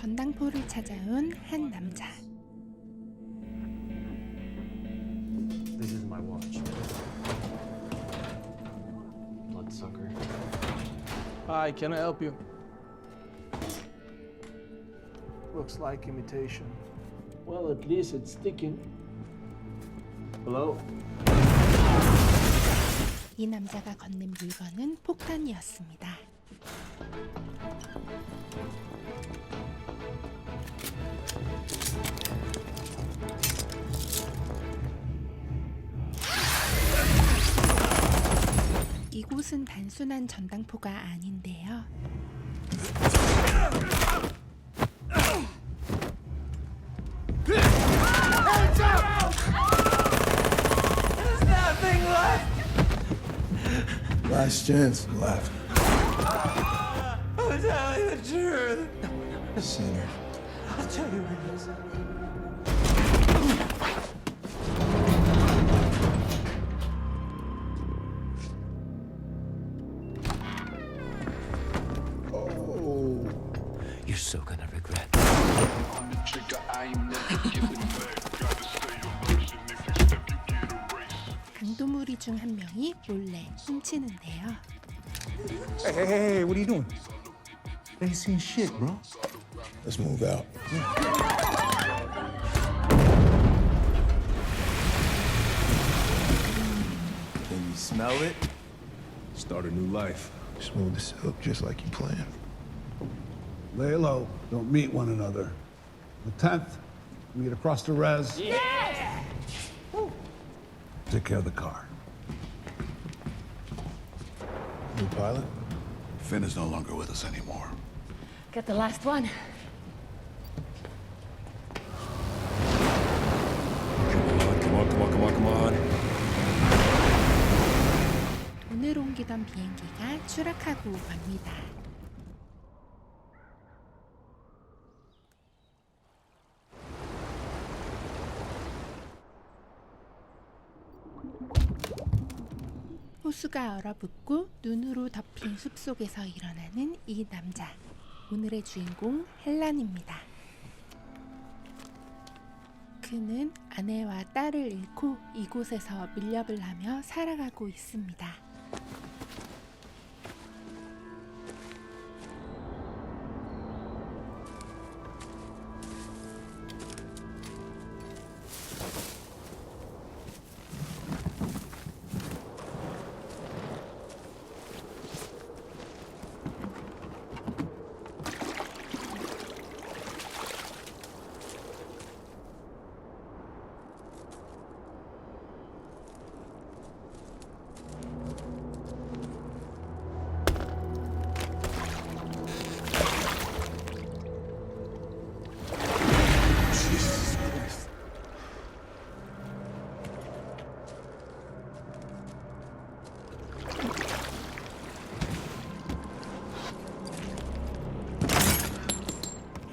전당포를 찾아온 한 남자. This is my watch. Bloodsucker. Hi, can I help you? Looks like imitation. Well, at least it's sticking. Hello? 이 남자가 건넨 물건은 폭탄이었습니다. 이곳은 단순한 전당포가 아닌데요. Last chance left. I'm telling the truth. Sinner. I'll tell you what it is. Oh. You're so gonna regret. 강도무리 중 한 명이 몰래 훔치는데요. Hey, what are you doing? They ain't seen shit, bro. Let's move out. Can you smell it? Start a new life. Smooth as silk, just like you planned. Lay low. Don't meet one another. The 10th, meet across the res. Yes! Take care of the car. New pilot? Finn is no longer with us anymore. Get the last one. Come on. 돈을 옮기던 비행기가 추락하고 맙니다. 호수가 얼어붙고 눈으로 덮인 숲속에서 일어나는 이 남자. 오늘의 주인공 헬란입니다. 그는 아내와 딸을 잃고 이곳에서 밀렵을 하며 살아가고 있습니다.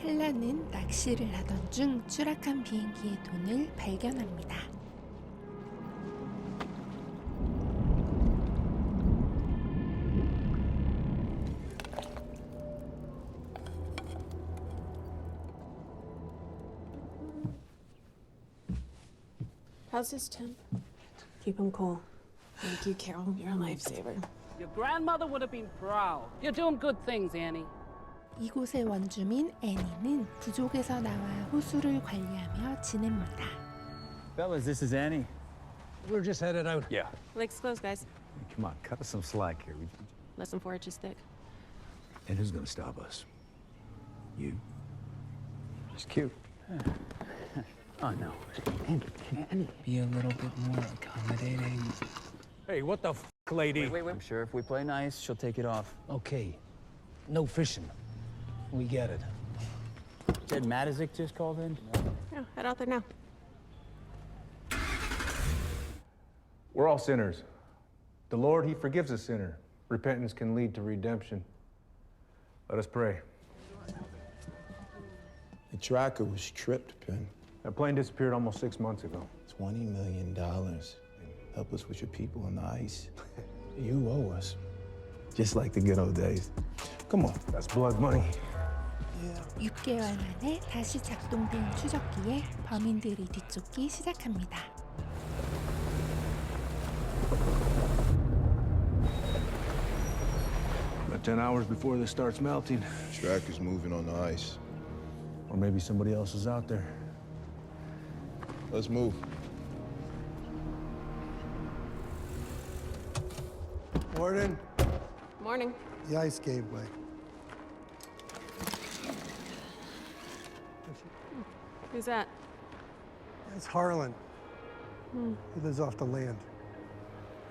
헬라는 낚시를 하던 중 추락한 비행기의 돈을 발견합니다. How's his temp? Keep him cool. Thank you, Carol. You're a lifesaver. Your grandmother would have been proud. You're doing good things, Annie. 이곳의 원주민 애니는 부족에서 나와 호수를 관리하며 지냅니다. Fellas, this is Annie. We're just headed out. Yeah. Lake's closed, guys. Come on, cut us some slack here. Less than 4 inches thick. And who's gonna stop us? You? Just cute. Oh, no. Annie. Be a little bit more accommodating. Hey, what the lady? Wait. I'm sure if we play nice, she'll take it off. Okay. No fishing. We get it. Said Matizik just called in? Yeah, head out there now. We're all sinners. The Lord, He forgives a sinner. Repentance can lead to redemption. Let us pray. The tracker was tripped, Penn. That plane disappeared almost 6 months ago. $20 million. Help us with your people on the ice. You owe us. Just like the good old days. Come on. That's blood money. 6개월 만에 다시 작동된 추적기에 범인들이 뒤쫓기 시작합니다. About 10 hours before this starts melting. Track is moving on the ice. Or maybe somebody else is out there. Let's move. Morning. Morning. The ice gave way. Who's that? It's Harlan. He lives off the land.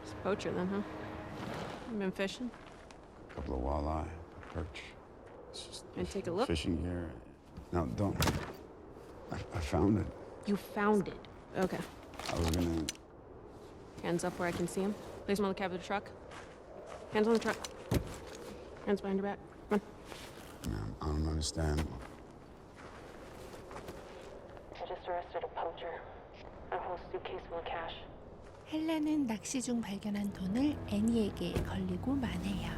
It's a poacher then, huh? You been fishing? A couple of walleye, a perch. It's just And take a look? fishing gear. No, don't. I found it. You found it. Okay. I was gonna. Hands up where I can see him. Place him on the cab of the truck. Hands on the truck. Hands behind your back. Come on. Man, I don't understand. I just arrested a poacher. A whole suitcase full of cash. 헬라는 낚시 중 발견한 돈을 애니에게 걸리고 마네요.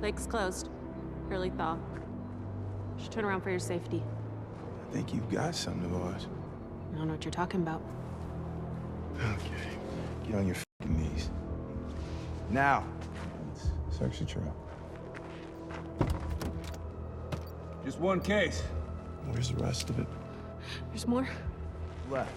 Lake's closed. Early thaw. Should turn around for your safety. I think you've got something of ours. I don't know what you're talking about. Okay. Get on your f***ing knees. Now. Search the truck. Just one case. Where's the rest of it? There's more. Left.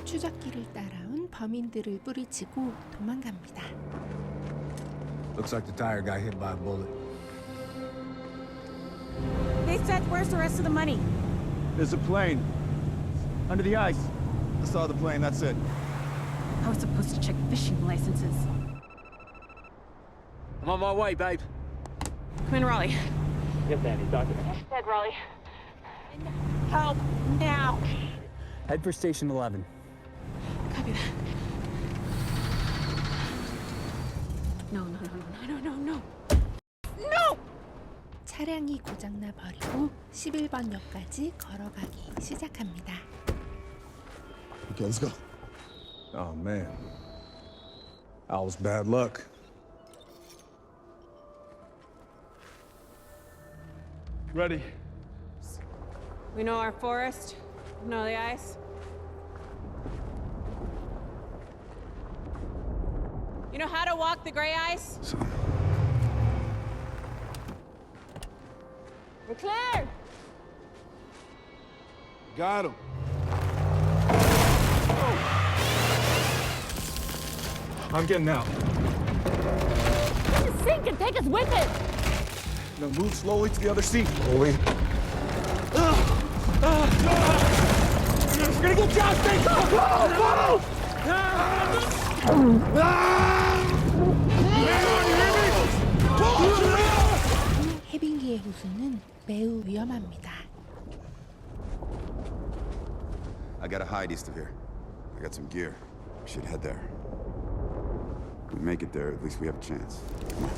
추적기를 따라온 범인들을 뿌리치고 도망갑니다. Looks like the tire got hit by a bullet. They said, where's the rest of the money? There's a plane. Under the ice. I saw the plane, that's it. I was supposed to check fishing licenses. I'm on my way, babe. Come in, Raleigh. Yes, Andy, doctor. Said Raleigh. Help now. Head for Station 11. Copy that. No. 차량이 고장나 버리고 11번 역까지 걸어가기 시작합니다. Okay, let's go. Oh, man. That was bad luck. Ready? We know our forest. We know the ice. You know how to walk the gray ice? So, We're clear! got him. I'm getting out. Just sink and take us with it. Now move slowly to the other seat. Slowly. We're gonna get Josh! Stay close! 해빙기의 호수는 매우 위험합니다. I got a hide east of here. I got some gear. We should head there. If we make it there, at least we have a chance. Come on.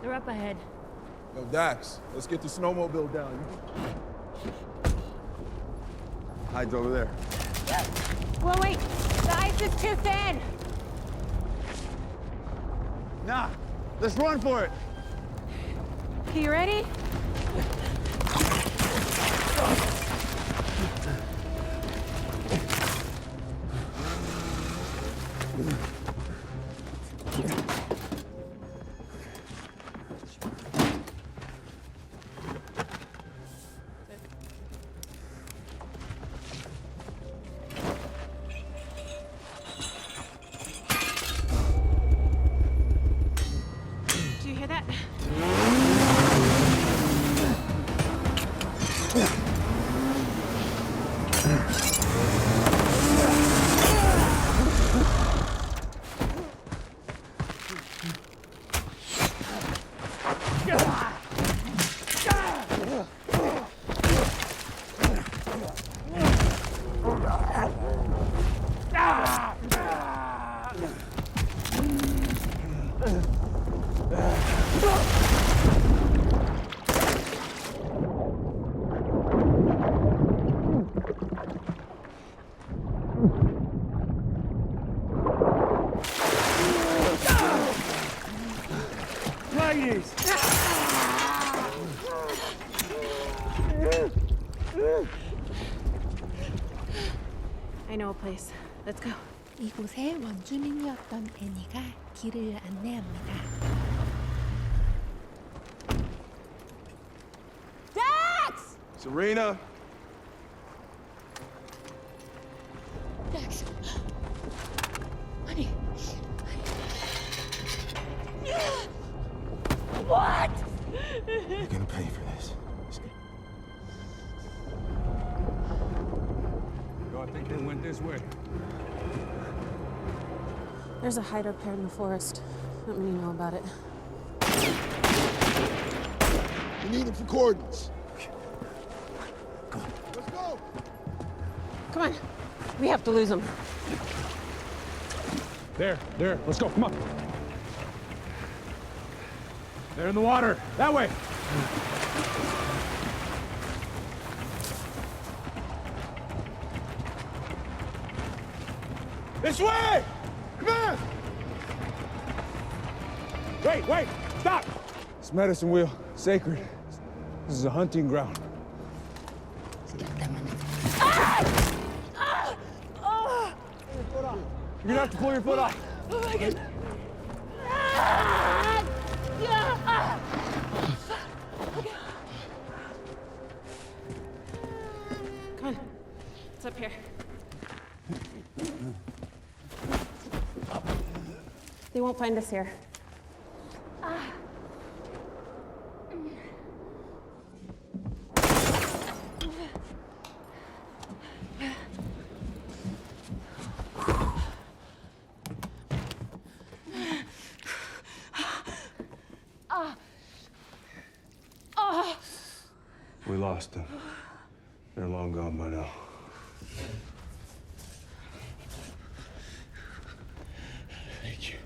They're up ahead. Yo, Dax, let's get the snowmobile down. Hide's over there. Well, wait. The ice is too thin. Nah, let's run for it. You ready? Do you hear that? I know a place. Let's go. 이곳의 원주민이었던 애니가 길을 안내합니다. Dax! Serena! Dax. Honey. What? You're gonna pay for this. Yo, I think they went this way. There's a hideout there in the forest. Not many know about it. We need it for coordinates. Let's go! Come on. We have to lose them. There, let's go, come on. They're in the water, that way. This way! Come on! Wait, stop! This medicine wheel, sacred. This is a hunting ground. You're gonna have to pull your foot off. Oh my God. Come on. It's up here. They won't find us here. We lost them. They're long gone by now. Thank you.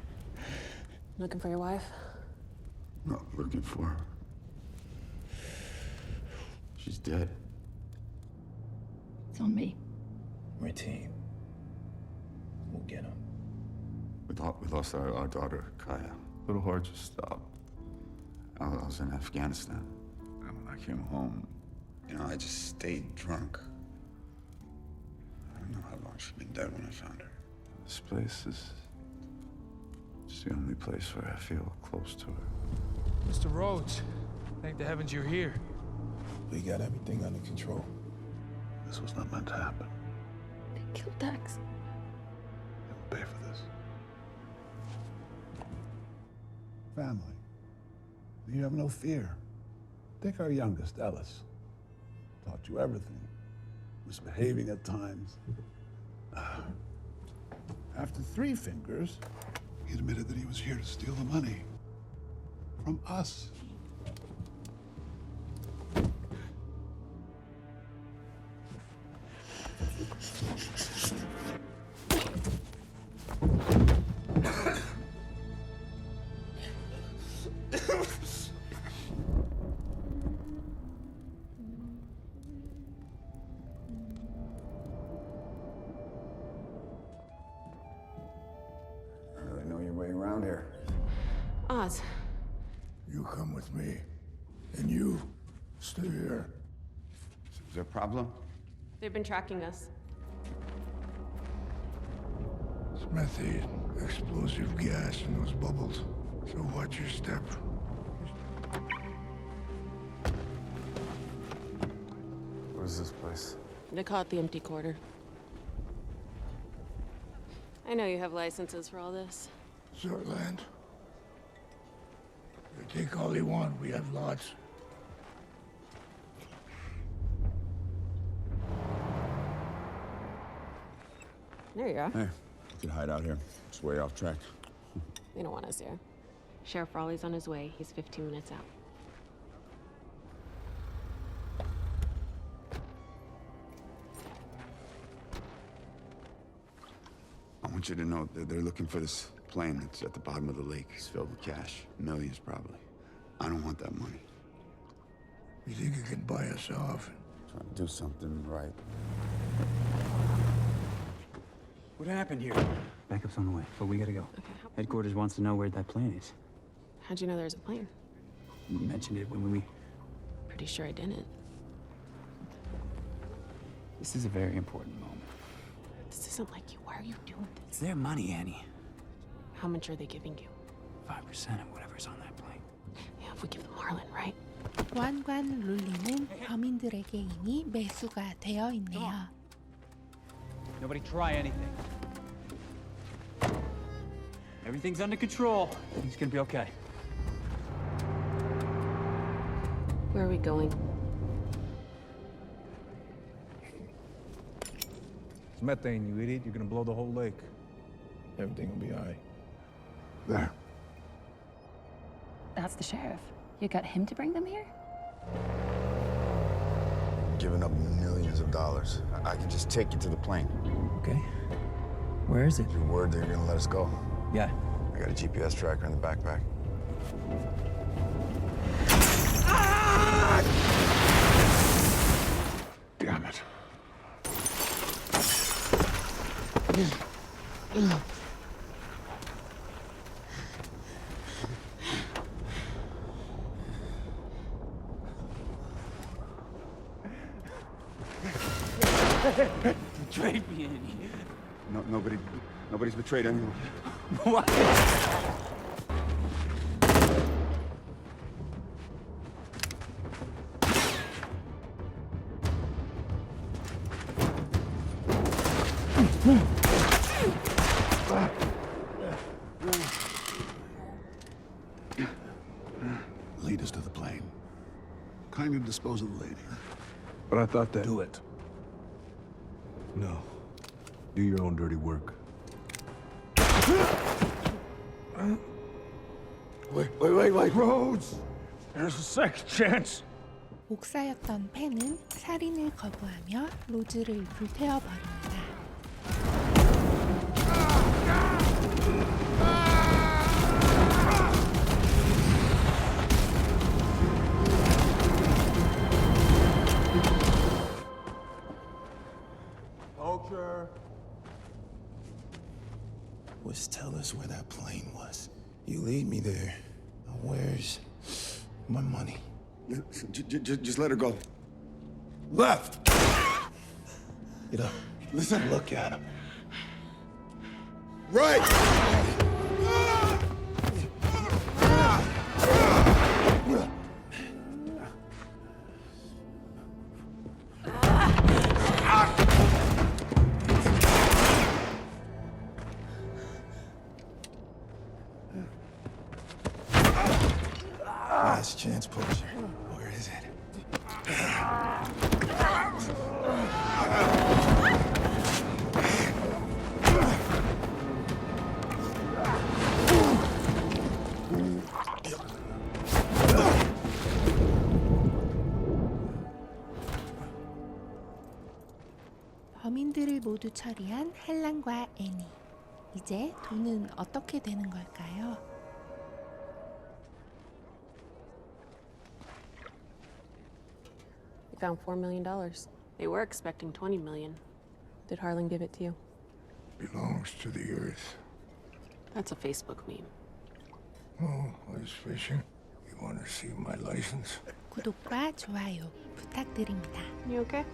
Looking for your wife? Not looking for her. She's dead. It's on me. We're a team. We'll get them. We lost our daughter, Kaya. Little heart just stopped. I was in Afghanistan. And when I came home, I just stayed drunk. I don't know how long she'd been dead when I found her. This place is just the only place where I feel close to her. Mr. Rhodes, thank the heavens you're here. We got everything under control. This was not meant to happen. They killed Dax. They will pay for this. Family. You have no fear. Take our youngest, Ellis. Taught you everything. Misbehaving at times. After 3 fingers, he admitted that he was here to steal the money. From us. Oz. You come with me. And you stay here. Is there a problem? They've been tracking us. It's methane, explosive gas in those bubbles. So watch your step. What is this place? They call it the empty quarter. I know you have licenses for all this. It's our land. They take all they want. We have lots. There you are. Hey, we could hide out here. It's way off track. They don't want us here. Sheriff Raleigh's on his way. He's 15 minutes out. I want you to know that they're looking for this plane that's at the bottom of the lake. It's filled with cash. Millions, probably. I don't want that money. You think you can buy us off? Trying to do something right. What happened here? Backup's on the way, but we gotta go. Okay. Headquarters wants to know where that plane is. How'd you know there's a plane? You mentioned it when we... Pretty sure I didn't. This is a very important moment. The isn't like you. Why are you doing this? It's their money, Annie. How much are they giving you? 5% of whatever's on that plane. Yeah, if we give them Harlan, right? 보안관 룰리는 범인들에게 이미 매수가 되어 있네요. Nobody try anything. Everything's under control. Everything's gonna be okay. Where are we going? It's methane, you idiot. You're gonna blow the whole lake. Everything will be all right. There. That's the sheriff. You got him to bring them here? Giving up millions of dollars. I can just take you to the plane. Okay. Where is it? Your word that you're gonna let us go. Yeah. I got a GPS tracker in the backpack. Damn it. Betrayed me, Annie. No, nobody's betrayed anyone. What? Lead us to the plane. Kindly dispose of the lady. But I thought that... Do it. No. Do your own dirty work. Wait, Rhodes! There's a second chance. 목사였던 펜은 살인을 거부하며 로즈를 불태워 버립니다. Was tell us where that plane was. You lead me there. Now where's my money? Just let her go. Left! Get up. Listen. Look at him. Right! Last chance poacher. Where is it? 범인들을 모두 처리한 헬란과 애니. 이제 돈은 어떻게 되는 걸까요? We found $4 million. They were expecting 20 million. Did Harlan give it to you? Belongs to the earth. That's a Facebook meme. Oh, ice fishing. You want to see my license? 구독과 좋아요 부탁드립니다. You okay?